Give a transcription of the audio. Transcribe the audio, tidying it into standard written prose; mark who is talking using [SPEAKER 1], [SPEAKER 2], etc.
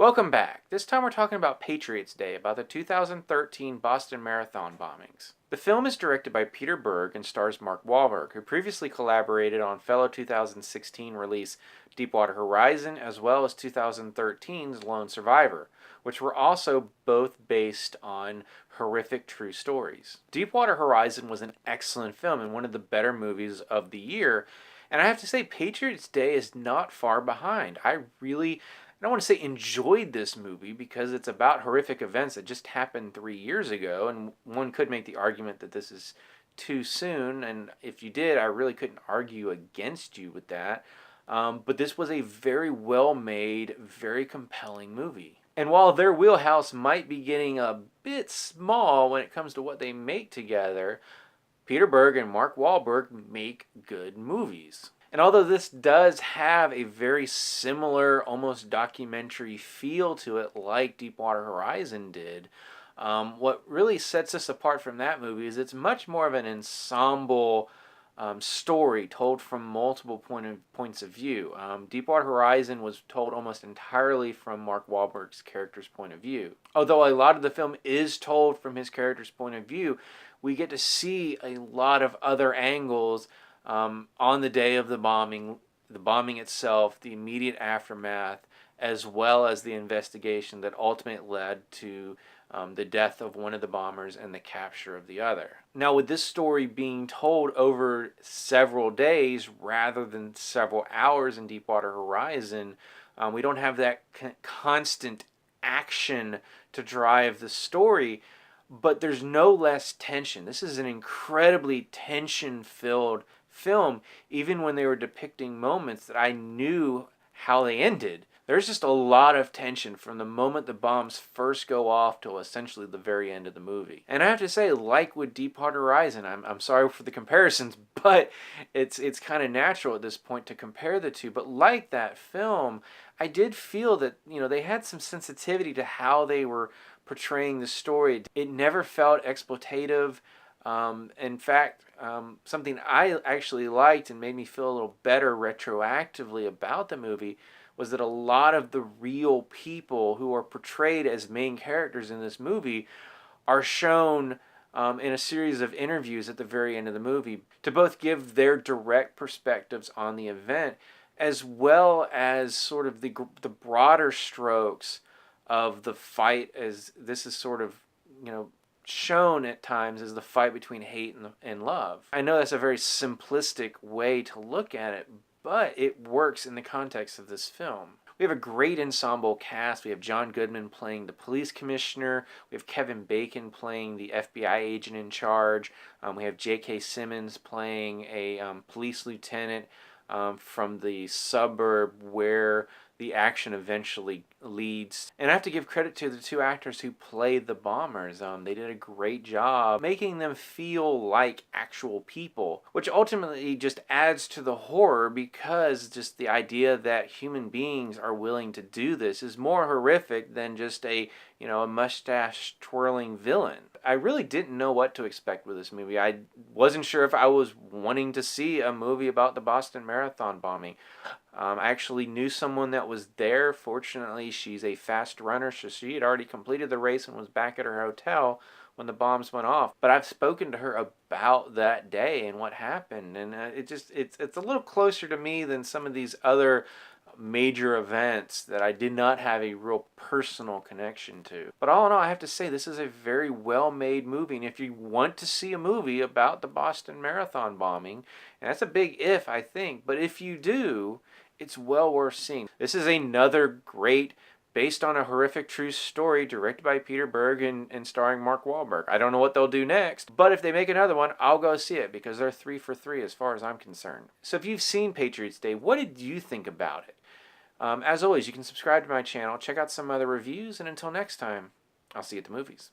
[SPEAKER 1] Welcome back. This time we're talking about Patriots Day, about the 2013 Boston Marathon bombings. The film is directed by Peter Berg and stars Mark Wahlberg, who previously collaborated on fellow 2016 release Deepwater Horizon as well as 2013's Lone Survivor, which were also both based on horrific true stories. Deepwater Horizon was an excellent film and one of the better movies of the year, and I have to say Patriots Day is not far behind. I don't want to say enjoyed this movie because it's about horrific events that just happened 3 years ago, and one could make the argument that this is too soon, and if you did, I really couldn't argue against you with that. But this was a very well made, very compelling movie. And while their wheelhouse might be getting a bit small when it comes to what they make together, Peter Berg and Mark Wahlberg make good movies. And although this does have a very similar, almost documentary feel to it, like Deepwater Horizon did, what really sets this apart from that movie is it's much more of an ensemble story told from multiple points of view. Deepwater Horizon was told almost entirely from Mark Wahlberg's character's point of view. Although a lot of the film is told from his character's point of view, we get to see a lot of other angles on the day of the bombing itself, the immediate aftermath, as well as the investigation that ultimately led to the death of one of the bombers and the capture of the other. Now, with this story being told over several days rather than several hours in Deepwater Horizon, we don't have that constant action to drive the story, but there's no less tension. This is an incredibly tension-filled film, even when they were depicting moments that I knew how they ended. There's just a lot of tension from the moment the bombs first go off to essentially the very end of the movie. And I have to say, like with Deepwater Horizon, I'm sorry for the comparisons, but it's kind of natural at this point to compare the two. But like that film, I did feel that, they had some sensitivity to how they were portraying the story. It never felt exploitative. In fact, something I actually liked and made me feel a little better retroactively about the movie was that a lot of the real people who are portrayed as main characters in this movie are shown in a series of interviews at the very end of the movie to both give their direct perspectives on the event as well as sort of the broader strokes of the fight, as this is sort of, shown at times as the fight between hate and love. I know that's a very simplistic way to look at it, but it works in the context of this film. We have a great ensemble cast. We have John Goodman playing the police commissioner. We have Kevin Bacon playing the FBI agent in charge. We have J.K. Simmons playing a police lieutenant from the suburb where the action eventually leads. And I have to give credit to the two actors who played the bombers. They did a great job making them feel like actual people, which ultimately just adds to the horror because just the idea that human beings are willing to do this is more horrific than just a mustache twirling villain. I really didn't know what to expect with this movie. I wasn't sure if I was wanting to see a movie about the Boston Marathon bombing. I actually knew someone that was there. Fortunately, she's a fast runner, so she had already completed the race and was back at her hotel when the bombs went off. But I've spoken to her about that day and what happened, and it's a little closer to me than some of these other major events that I did not have a real personal connection to. But all in all, I have to say this is a very well-made movie, and if you want to see a movie about the Boston Marathon bombing, and that's a big if, I think, but if you do, it's well worth seeing. This is another great, based on a horrific true story, directed by Peter Berg and starring Mark Wahlberg. I don't know what they'll do next, but if they make another one, I'll go see it because they're 3 for 3 as far as I'm concerned. So if you've seen Patriots Day, what did you think about it? As always, you can subscribe to my channel, check out some other reviews, and until next time, I'll see you at the movies.